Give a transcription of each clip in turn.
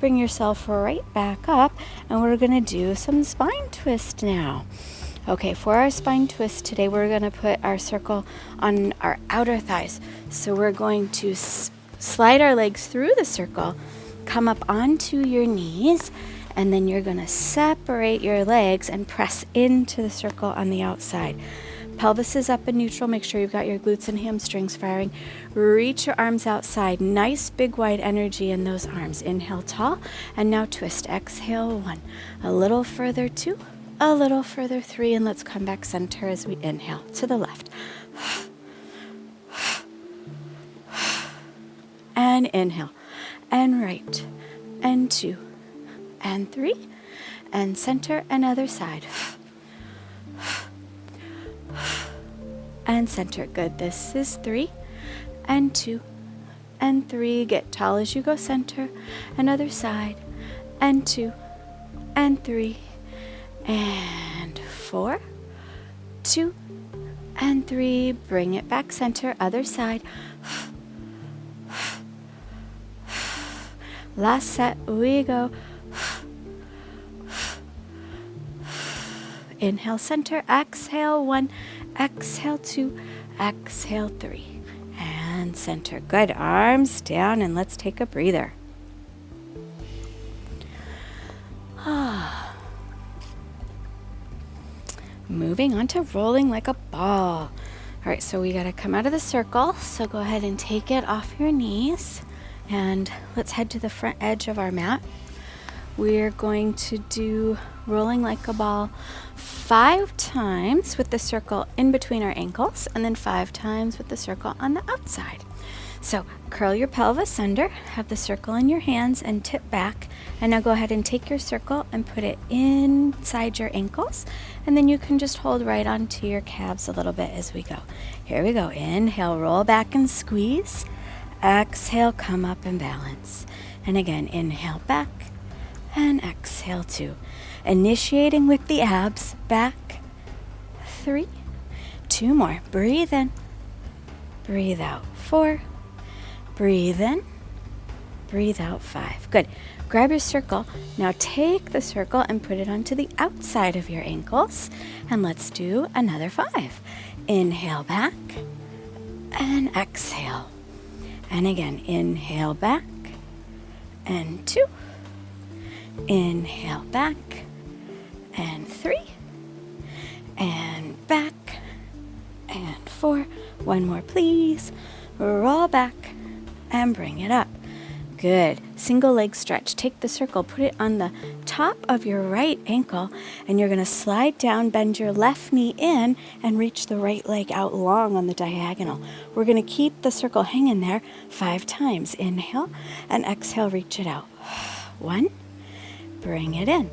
bring yourself right back up, and we're going to do some spine twist now. Okay, for our spine twist today, we're going to put our circle on our outer thighs. So we're going to slide our legs through the circle, come up onto your knees, and then you're going to separate your legs and press into the circle on the outside. Pelvis is up in neutral. Make sure you've got your glutes and hamstrings firing. Reach your arms outside. Nice big wide energy in those arms. Inhale tall, and now twist. Exhale 1. A little further 2, a little further 3, and let's come back center as we inhale to the left. And inhale, and right, and 2, and 3, and center, and other side. And center. Good. This is 3, and 2, and 3. Get tall as you go center, and other side, and 2, and 3, and 4, 2, and 3. Bring it back center, other side. Last set, we go. Inhale center, exhale 1, exhale 2, exhale 3, and center. Good. Arms down, and let's take a breather. Moving on to rolling like a ball. All right, so we got to come out of the circle. So go ahead and take it off your knees, and let's head to the front edge of our mat. We're going to do rolling like a ball 5 times with the circle in between our ankles, and then 5 times with the circle on the outside. So curl your pelvis under, have the circle in your hands, and tip back. And now go ahead and take your circle and put it inside your ankles, and then you can just hold right onto your calves a little bit as we go. Here we go. Inhale, roll back and squeeze. Exhale, come up and balance. And again, inhale back, and exhale 2. Initiating with the abs, back, 3, 2 more. Breathe in, breathe out, 4, breathe in, breathe out, 5. Good. Grab your circle. Now take the circle and put it onto the outside of your ankles, and let's do another 5. Inhale back, and exhale. And again, inhale back, and 2. Inhale back, and 3, and back, and 4. One more, please. Roll back, and bring it up. Good. Single leg stretch. Take the circle, put it on the top of your right ankle, and you're going to slide down, bend your left knee in, and reach the right leg out long on the diagonal. We're going to keep the circle hanging there 5 times. Inhale, and exhale, reach it out. 1, bring it in.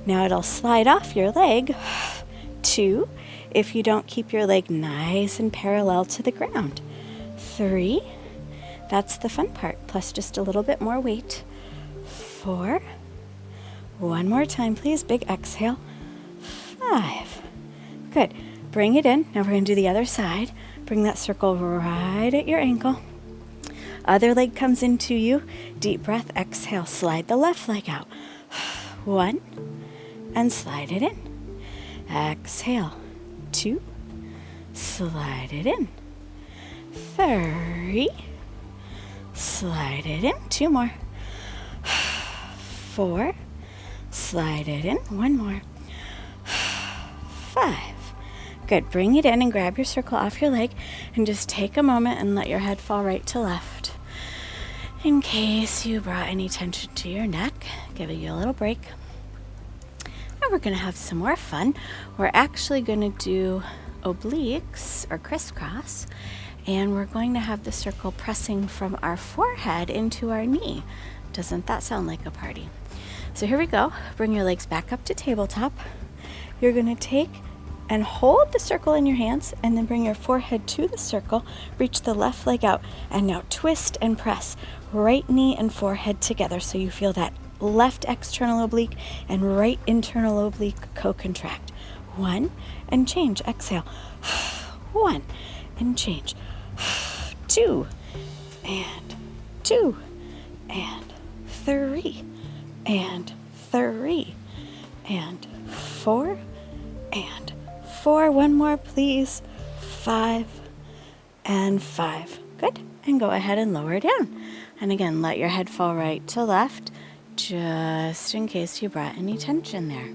Now it'll slide off your leg. 2, if you don't keep your leg nice and parallel to the ground. 3, that's the fun part, plus just a little bit more weight. 4, one more time, please. Big exhale. 5, good. Bring it in. Now we're going to do the other side. Bring that circle right at your ankle. Other leg comes into you. Deep breath, exhale. Slide the left leg out. 1, and slide it in. Exhale. 2, slide it in. 3, slide it in. 2 more. 4, slide it in. 1 more. 5. Good. Bring it in and grab your circle off your leg, and just take a moment and let your head fall right to left. In case you brought any tension to your neck, giving you a little break. Now we're going to have some more fun. We're actually going to do obliques or crisscross, and we're going to have the circle pressing from our forehead into our knee. Doesn't that sound like a party? So here we go. Bring your legs back up to tabletop. You're going to take and hold the circle in your hands, and then bring your forehead to the circle. Reach the left leg out, and now twist and press right knee and forehead together so you feel that left external oblique and right internal oblique co-contract. 1, and change. Exhale. 1, and change. 2, and 2, and 3, and 3 and 4 and 4. One more, please. 5 and 5. Good. And go ahead and lower down. And again, let your head fall right to left, just in case you brought any tension there.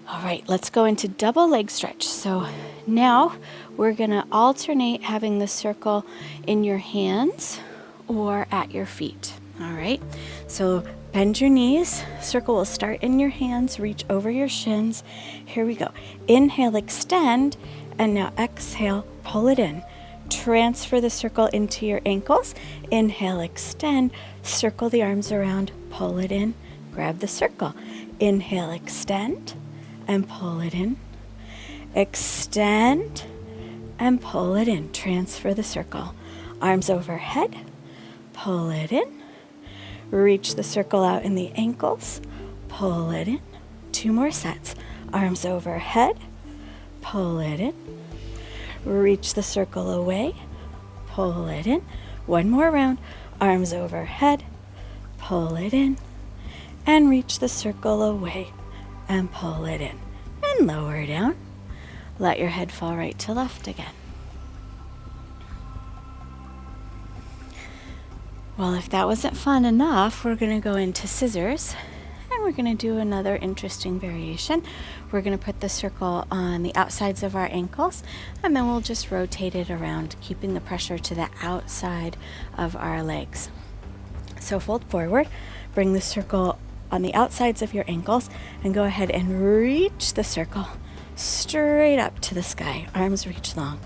All right, let's go into double leg stretch. So now we're going to alternate having the circle in your hands or at your feet. All right, so bend your knees. Circle will start in your hands, reach over your shins. Here we go. Inhale, extend, and now exhale, pull it in. Transfer the circle into your ankles. Inhale, extend, circle the arms around, pull it in, grab the circle. Inhale, extend, and pull it in. Extend and pull it in. Transfer the circle. Arms overhead, pull it in. Reach the circle out in the ankles, pull it in. 2 more sets. Arms overhead, pull it in. Reach the circle away, pull it in. 1 more round. Arms overhead, pull it in. And reach the circle away and pull it in. And lower down. Let your head fall right to left again. Well, if that wasn't fun enough, we're going to go into scissors, and we're going to do another interesting variation. We're going to put the circle on the outsides of our ankles, and then we'll just rotate it around, keeping the pressure to the outside of our legs. So fold forward, bring the circle on the outsides of your ankles, and go ahead and reach the circle straight up to the sky. Arms reach long.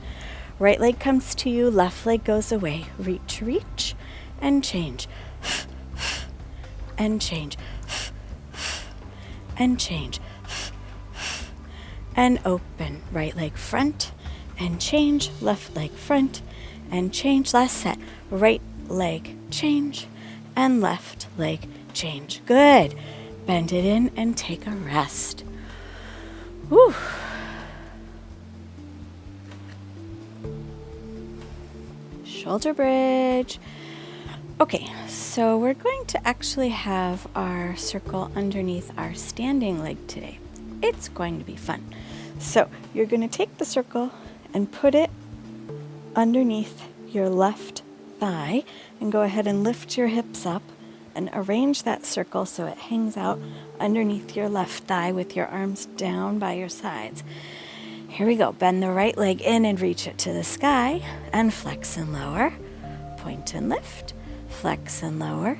Right leg comes to you, left leg goes away. Reach, reach, and change. And change. And change. And open. Right leg front, and change. Left leg front, and change. Last set. Right leg change, and left leg change. Good. Bend it in and take a rest. Whew. Shoulder bridge. Okay, so we're going to actually have our circle underneath our standing leg today. It's going to be fun. So you're going to take the circle and put it underneath your left thigh, and go ahead and lift your hips up and arrange that circle so it hangs out underneath your left thigh with your arms down by your sides. Here we go. Bend the right leg in and reach it to the sky, and flex and lower, point and lift, flex and lower,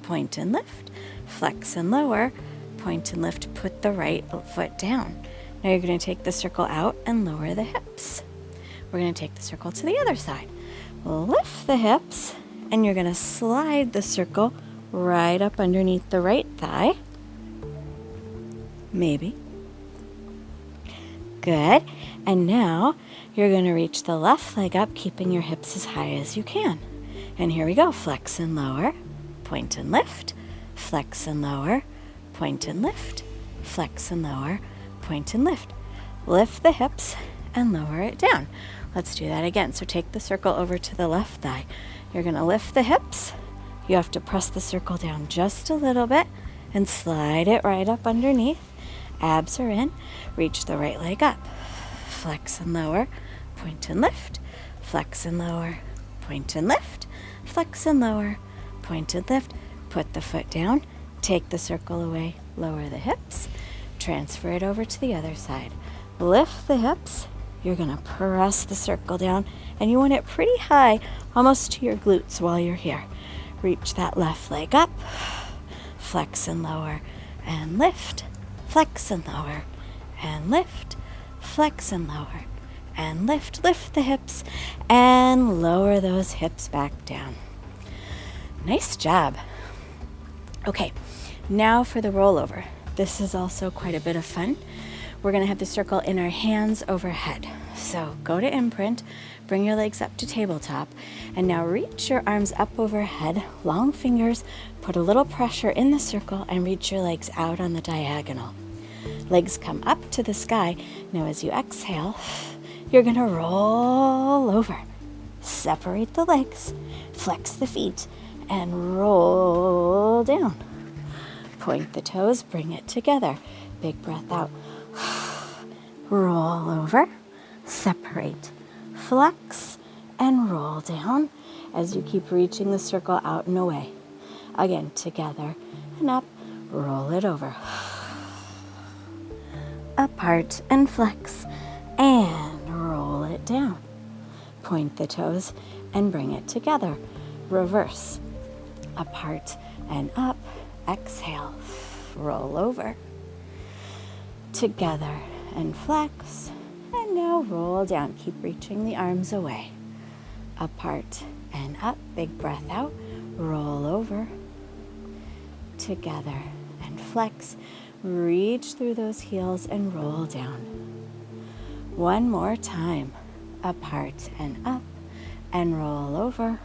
point and lift, flex and lower, point and lift. Put the right foot down. Now you're going to take the circle out and lower the hips. We're going to take the circle to the other side. Lift the hips, and you're going to slide the circle right up underneath the right thigh. Maybe. Good. And now you're going to reach the left leg up, keeping your hips as high as you can. And here we go. Flex and lower, point and lift, flex and lower, point and lift, flex and lower, point and lift. Lift the hips and lower it down. Let's do that again. So take the circle over to the left thigh. You're going to lift the hips. You have to press the circle down just a little bit and slide it right up underneath. Abs are in. Reach the right leg up. Flex and lower, point and lift, flex and lower, point and lift, flex and lower, point and lift. Put the foot down, take the circle away, lower the hips, transfer it over to the other side. Lift the hips. You're going to press the circle down, and you want it pretty high, almost to your glutes while you're here. Reach that left leg up, flex and lower, and lift, flex and lower, and lift, flex and lower, and lift. Lift the hips, and lower those hips back down. Nice job. Okay, now for the rollover. This is also quite a bit of fun. We're going to have the circle in our hands overhead. So go to imprint, bring your legs up to tabletop, and now reach your arms up overhead, long fingers, put a little pressure in the circle, and reach your legs out on the diagonal. Legs come up to the sky. Now as you exhale, you're going to roll over. Separate the legs, flex the feet, and roll down. Point the toes, bring it together. Big breath out. Roll over, separate, flex, and roll down as you keep reaching the circle out and away. Again, together and up, roll it over. Apart and flex, and roll it down. Point the toes and bring it together. Reverse, apart and up. Exhale, roll over. Together and flex, and now roll down. Keep reaching the arms away. Apart and up, big breath out, roll over. Together and flex, reach through those heels and roll down. One more time, apart and up, and roll over.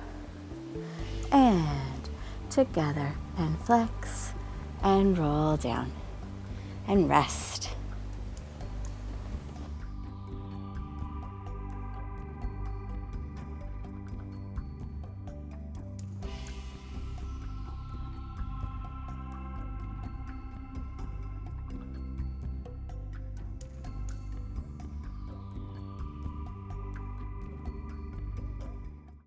And together and flex, and roll down. And rest.